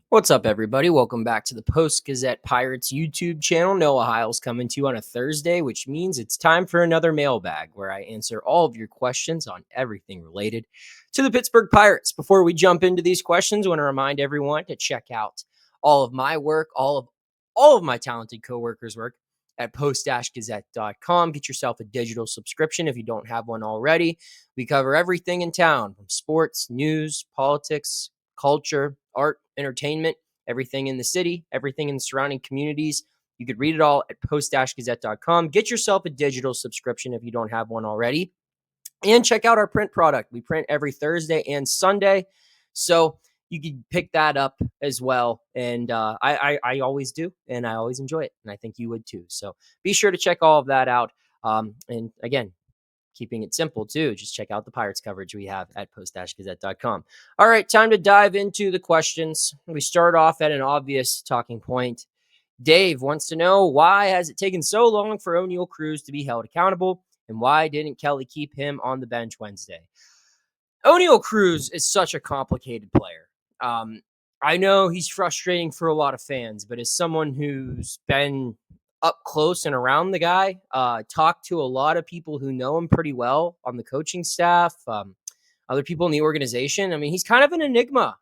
What's up, everybody? Welcome back to the Post-Gazette Pirates YouTube channel. Noah Hiles coming to you on a Thursday, which means it's time for another mailbag where I answer all of your questions on everything related to the Pittsburgh Pirates. Before we jump into these questions, I want to remind everyone to check out all of my work, all of my talented coworkers' work at post-gazette.com. Get yourself a digital subscription if you don't have one already. We cover everything in town, from sports, news, politics, culture, art, entertainment, everything in the city, everything in the surrounding communities. You could read it all at post-gazette.com. Get yourself a digital subscription if you don't have one already. And check out our print product. We print every Thursday and Sunday. So you can pick that up as well. And I always do, and I always enjoy it. And I think you would too. So be sure to check all of that out. And again, keeping it simple too, just check out the Pirates coverage we have at post-gazette.com. All right, time to dive into the questions. We start off at an obvious talking point. Dave wants to know, why has it taken so long for Oneil Cruz to be held accountable, and why didn't Kelly keep him on the bench Wednesday? Oneil Cruz is such a complicated player. I know he's frustrating for a lot of fans, but as someone who's been up close and around the guy, talked to a lot of people who know him pretty well on the coaching staff, other people in the organization. I mean, he's kind of an enigma.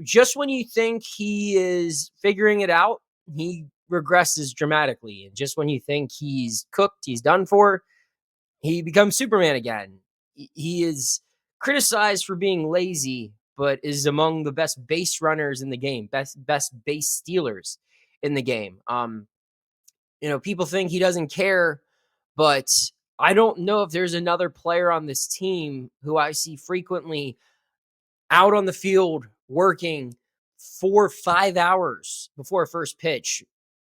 Just when you think he is figuring it out, he regresses dramatically. And just when you think he's cooked, he's done for, he becomes Superman again. He is criticized for being lazy, but is among the best base runners in the game, best base stealers in the game. People think he doesn't care, but I don't know if there's another player on this team who I see frequently out on the field working 4 or 5 hours before first pitch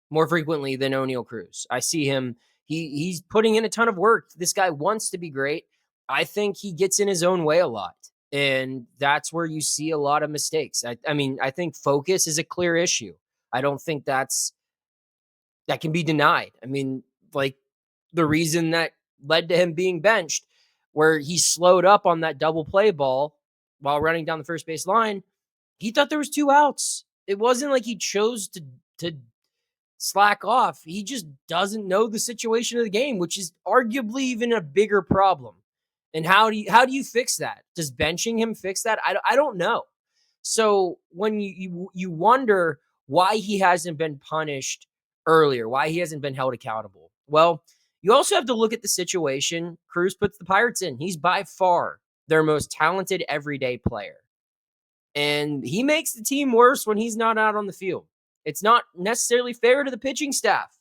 more frequently than Oneil Cruz. I see him. He's putting in a ton of work. This guy wants to be great. I think he gets in his own way a lot, and that's where you see a lot of mistakes. I think focus is a clear issue. I don't think that can be denied. Like the reason that led to him being benched, where he slowed up on that double play ball while running down the first base line, he thought there was 2 outs. It wasn't like he chose to slack off. He just doesn't know the situation of the game, which is arguably even a bigger problem. And how do you fix that? Does benching him fix that? I don't know. So when you wonder why he hasn't been punished earlier, why he hasn't been held accountable. Well, you also have to look at the situation Cruz puts the Pirates in. He's by far their most talented everyday player. And he makes the team worse when he's not out on the field. It's not necessarily fair to the pitching staff.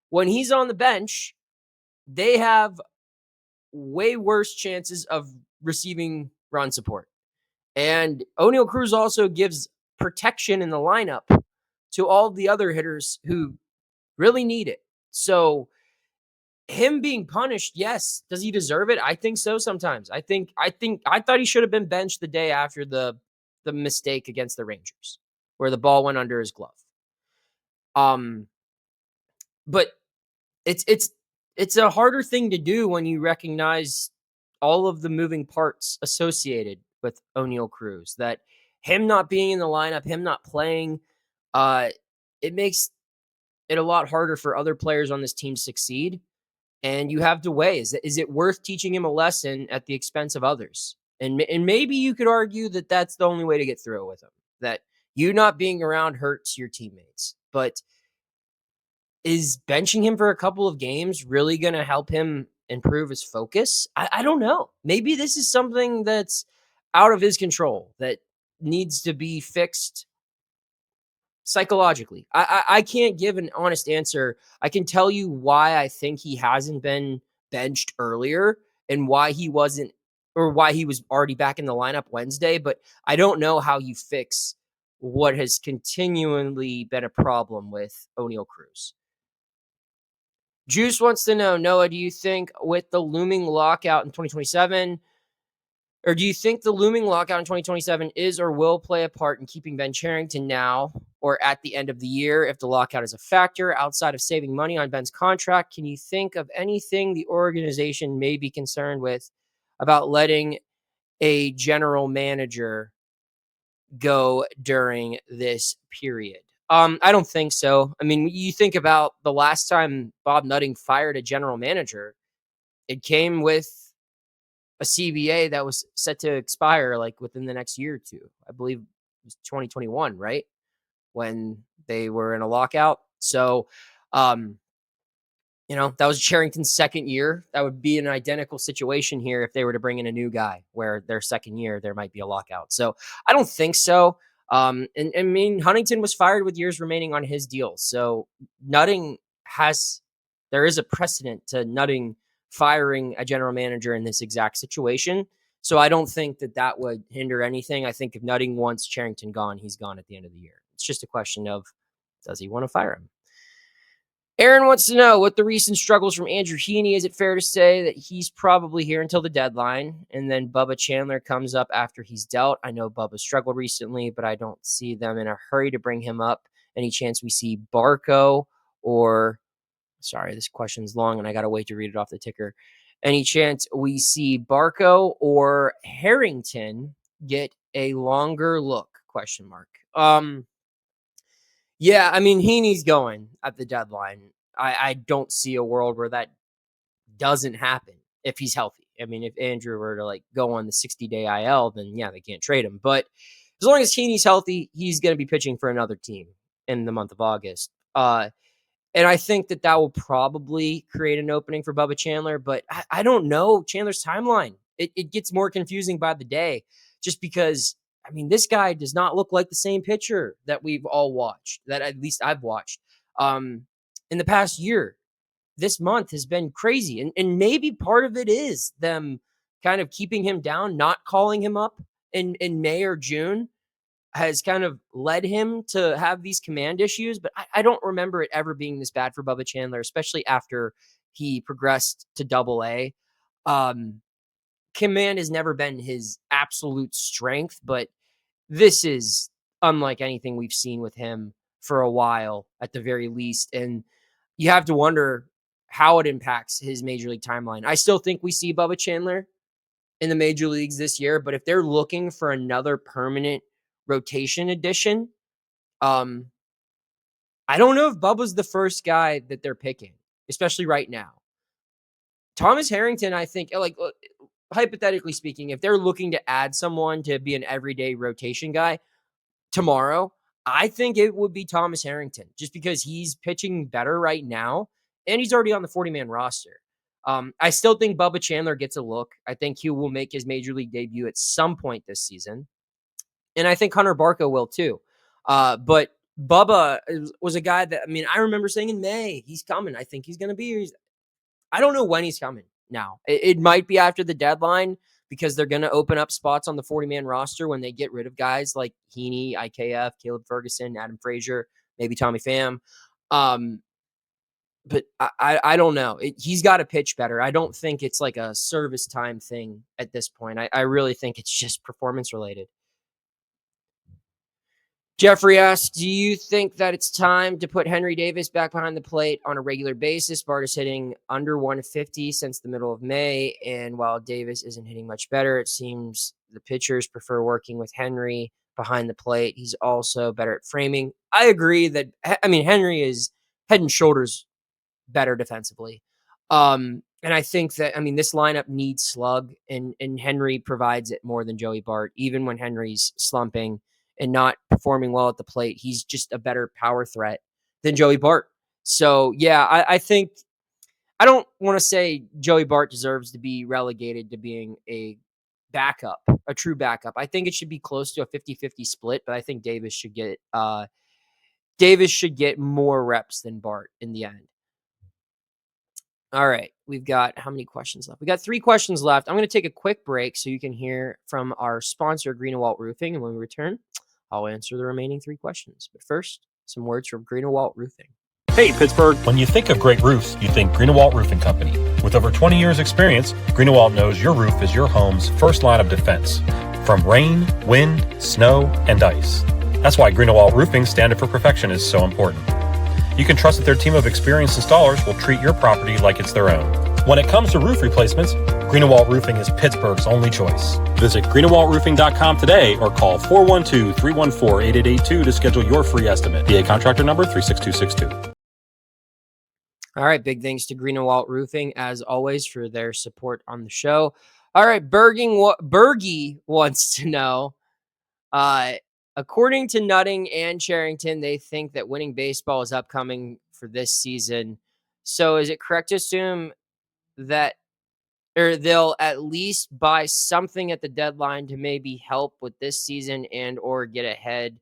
When he's on the bench, they have way worse chances of receiving run support. And Oneil Cruz also gives protection in the lineup to all the other hitters who really need it. So him being punished, yes. Does he deserve it? I think so sometimes. I thought he should have been benched the day after the mistake against the Rangers, where the ball went under his glove. But it's a harder thing to do when you recognize all of the moving parts associated with Oneil Cruz. That him not being in the lineup, him not playing, it makes it a lot harder for other players on this team to succeed. And you have to weigh, is it worth teaching him a lesson at the expense of others? And maybe you could argue that that's the only way to get through it with him, that you not being around hurts your teammates. But is benching him for a couple of games really going to help him improve his focus? I don't know. Maybe this is something that's out of his control that needs to be fixed psychologically. I can't give an honest answer. I can tell you why I think he hasn't been benched earlier and why he wasn't, or why he was already back in the lineup Wednesday, but I don't know how you fix what has continually been a problem with Oneil Cruz. Juice wants to know, Noah, do you think with the looming lockout in 2027, or do you think the looming lockout in 2027 is or will play a part in keeping Ben Cherington now or at the end of the year if the lockout is a factor outside of saving money on Ben's contract? Can you think of anything the organization may be concerned with about letting a general manager go during this period? I don't think so. I mean, you think about the last time Bob Nutting fired a general manager, it came with a CBA that was set to expire like within the next year or two. I believe it was 2021, right? When they were in a lockout. So, that was Cherington's second year. That would be an identical situation here if they were to bring in a new guy where their second year, there might be a lockout. So I don't think so. And I mean, Huntington was fired with years remaining on his deal. So Nutting there is a precedent to Nutting firing a general manager in this exact situation. So I don't think that would hinder anything. I think if Nutting wants Cherington gone, he's gone at the end of the year. It's just a question of, does he want to fire him? Aaron wants to know, with the recent struggles from Andrew Heaney, is it fair to say that he's probably here until the deadline, and then Bubba Chandler comes up after he's dealt? I know Bubba struggled recently, but I don't see them in a hurry to bring him up. Any chance we see Barco sorry, this question's long and I got to wait to read it off the ticker. Any chance we see Barco or Harrington get a longer look? ? Yeah, I mean, Heaney's going at the deadline. I don't see a world where that doesn't happen if he's healthy. I mean, if Andrew were to go on the 60-day IL, then yeah, they can't trade him. But as long as Heaney's healthy, he's going to be pitching for another team in the month of August. And I think that will probably create an opening for Bubba Chandler, but I don't know Chandler's timeline. It gets more confusing by the day just because, I mean, this guy does not look like the same pitcher that we've all watched, that at least I've watched in the past year. This month has been crazy. And maybe part of it is them kind of keeping him down, not calling him up in May or June has kind of led him to have these command issues. But I don't remember it ever being this bad for Bubba Chandler, especially after he progressed to Double-A. Command has never been his absolute strength, but this is unlike anything we've seen with him for a while, at the very least. And you have to wonder how it impacts his major league timeline. I still think we see Bubba Chandler in the major leagues this year, but if they're looking for another permanent rotation addition, I don't know if Bubba's the first guy that they're picking, especially right now. Thomas Harrington, I think, hypothetically speaking, if they're looking to add someone to be an everyday rotation guy tomorrow, I think it would be Thomas Harrington, just because he's pitching better right now, and he's already on the 40-man roster. I still think Bubba Chandler gets a look. I think he will make his major league debut at some point this season. And I think Hunter Barco will too. But Bubba was a guy that, I mean, I remember saying in May, he's coming. I think he's going to be here. I don't know when he's coming now. It might be after the deadline, because they're going to open up spots on the 40-man roster when they get rid of guys like Heaney, IKF, Caleb Ferguson, Adam Frazier, maybe Tommy Pham. But I don't know. He's got to pitch better. I don't think it's like a service time thing at this point. I really think it's just performance related. Jeffrey asks, do you think that it's time to put Henry Davis back behind the plate on a regular basis? Bart is hitting under 150 since the middle of May, and while Davis isn't hitting much better, it seems the pitchers prefer working with Henry behind the plate. He's also better at framing. I agree that, I mean, Henry is head and shoulders better defensively. And I think that, I mean, this lineup needs slug, and Henry provides it more than Joey Bart. Even when Henry's slumping and not performing well at the plate, he's just a better power threat than Joey Bart. So, yeah, I think, I don't want to say Joey Bart deserves to be relegated to being a backup, a true backup. I think it should be close to a 50-50 split, but I think Davis should get more reps than Bart in the end. All right, we've got how many questions left? We got 3 questions left. I'm going to take a quick break so you can hear from our sponsor, Greenewalt Roofing, and when we return, I'll answer the remaining 3 questions. But first, some words from Greenewalt Roofing. Hey, Pittsburgh. When you think of great roofs, you think Greenewalt Roofing Company. With over 20 years' experience, Greenewalt knows your roof is your home's first line of defense from rain, wind, snow, and ice. That's why Greenewalt Roofing's standard for perfection is so important. You can trust that their team of experienced installers will treat your property like it's their own. When it comes to roof replacements, Greenewalt Roofing is Pittsburgh's only choice. Visit greenewaltroofing.com today or call 412-314-8882 to schedule your free estimate. PA contractor number 36262. All right, big thanks to Greenewalt Roofing, as always, for their support on the show. All right, Bergie wants to know, according to Nutting and Cherington, they think that winning baseball is upcoming for this season. So is it correct to assume that they'll at least buy something at the deadline to maybe help with this season and or get a head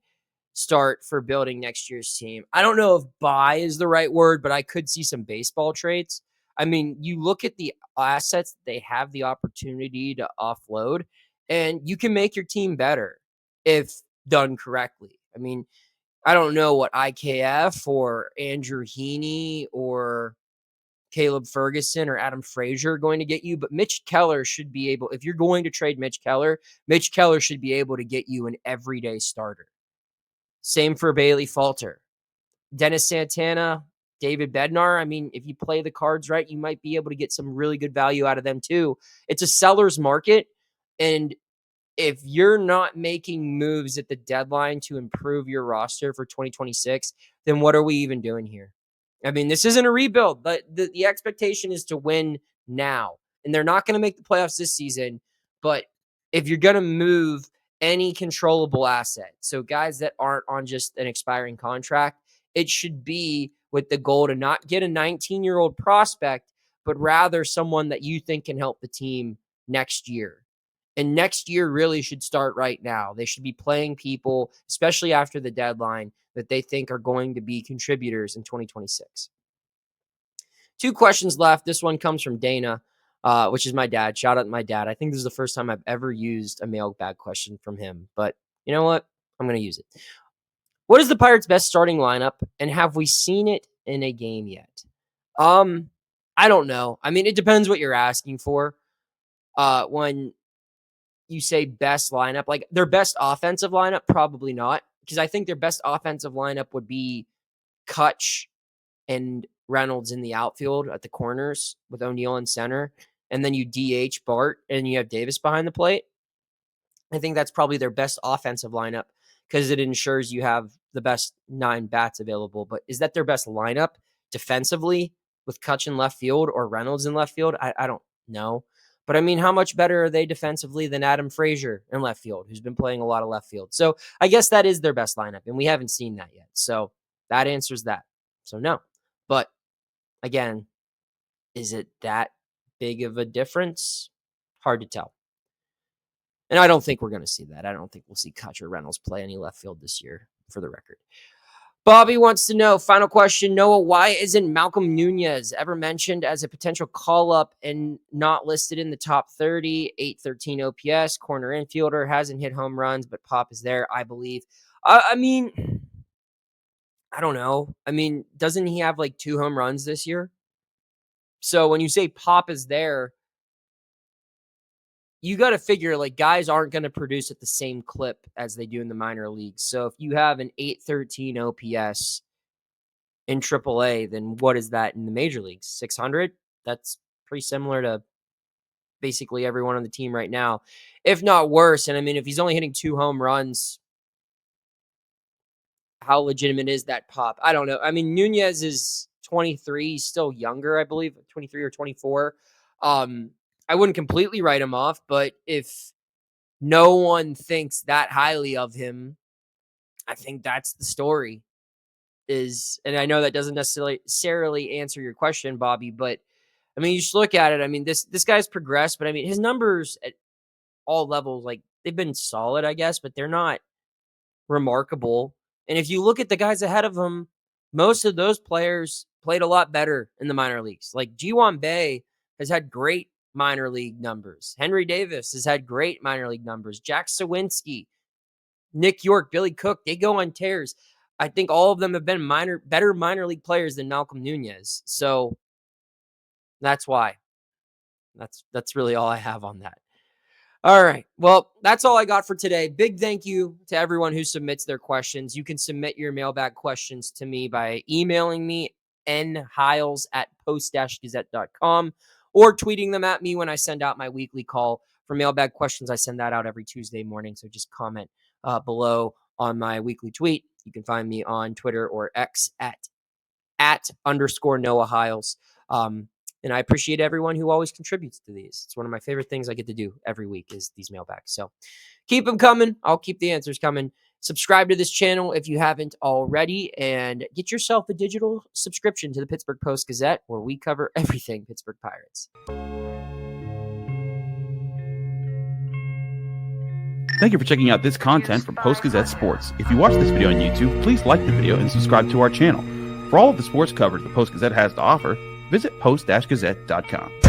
start for building next year's team? I don't know if buy is the right word, but I could see some baseball trades. I mean, you look at the assets they have the opportunity to offload, and you can make your team better if done correctly. I mean, I don't know what IKF or Andrew Heaney or Caleb Ferguson or Adam Frazier are going to get you, but Mitch Keller should be able, if you're going to trade Mitch Keller should be able to get you an everyday starter. Same for Bailey Falter. Dennis Santana, David Bednar. I mean, if you play the cards right, you might be able to get some really good value out of them too. It's a seller's market. And if you're not making moves at the deadline to improve your roster for 2026, then what are we even doing here? I mean, this isn't a rebuild, but the expectation is to win now. And they're not going to make the playoffs this season. But if you're going to move any controllable asset, so guys that aren't on just an expiring contract, it should be with the goal to not get a 19-year-old prospect, but rather someone that you think can help the team next year. And next year really should start right now. They should be playing people, especially after the deadline, that they think are going to be contributors in 2026. 2 questions left. This one comes from Dana, which is my dad. Shout out to my dad. I think this is the first time I've ever used a mailbag question from him. But you know what? I'm going to use it. What is the Pirates' best starting lineup, and have we seen it in a game yet? I don't know. I mean, it depends what you're asking for. When you say best lineup, like their best offensive lineup, probably not, because I think their best offensive lineup would be Kutch and Reynolds in the outfield at the corners with Oneil in center, and then you DH Bart and you have Davis behind the plate. I think that's probably their best offensive lineup because it ensures you have the best 9 bats available. But is that their best lineup defensively with Kutch in left field or Reynolds in left field? I don't know. But I mean, how much better are they defensively than Adam Frazier in left field, who's been playing a lot of left field? So I guess that is their best lineup, and we haven't seen that yet. So that answers that. So no. But again, is it that big of a difference? Hard to tell. And I don't think we're going to see that. I don't think we'll see Kutch or Reynolds play any left field this year, for the record. Bobby wants to know, final question, Noah, why isn't Malcolm Nunez ever mentioned as a potential call-up and not listed in the top 30, 813 OPS, corner infielder, hasn't hit home runs, but Pop is there, I believe. I mean, I don't know. I mean, doesn't he have like 2 home runs this year? So when you say Pop is there, you got to figure like guys aren't going to produce at the same clip as they do in the minor leagues. So if you have an 813 OPS in AAA, then what is that in the major leagues? 600? That's pretty similar to basically everyone on the team right now, if not worse. And I mean, if he's only hitting 2 home runs, how legitimate is that Pop? I don't know. I mean, Nunez is 23. He's still younger, I believe, 23 or 24. I wouldn't completely write him off, but if no one thinks that highly of him, I think that's the story. And I know that doesn't necessarily answer your question, Bobby, but I mean, you just look at it. I mean, this guy's progressed, but I mean, his numbers at all levels, like they've been solid, I guess, but they're not remarkable. And if you look at the guys ahead of him, most of those players played a lot better in the minor leagues. Like G1 Bay has had great minor league numbers. Henry Davis has had great minor league numbers. Jack Sawinski, Nick York, Billy Cook, they go on tears. I think all of them have been better minor league players than Malcolm Nunez. So that's why. That's really all I have on that. All right. Well, that's all I got for today. Big thank you to everyone who submits their questions. You can submit your mailbag questions to me by emailing me, nhiles@post-gazette.com, or tweeting them at me when I send out my weekly call for mailbag questions. I send that out every Tuesday morning. So just comment below on my weekly tweet. You can find me on Twitter or X at _Noah Hiles. And I appreciate everyone who always contributes to these. It's one of my favorite things I get to do every week is these mailbags. So keep them coming. I'll keep the answers coming. Subscribe to this channel if you haven't already, and get yourself a digital subscription to the Pittsburgh Post-Gazette, where we cover everything Pittsburgh Pirates. Thank you for checking out this content from Post-Gazette Sports. If you watch this video on YouTube, please like the video and subscribe to our channel. For all of the sports coverage the Post-Gazette has to offer, visit post-gazette.com.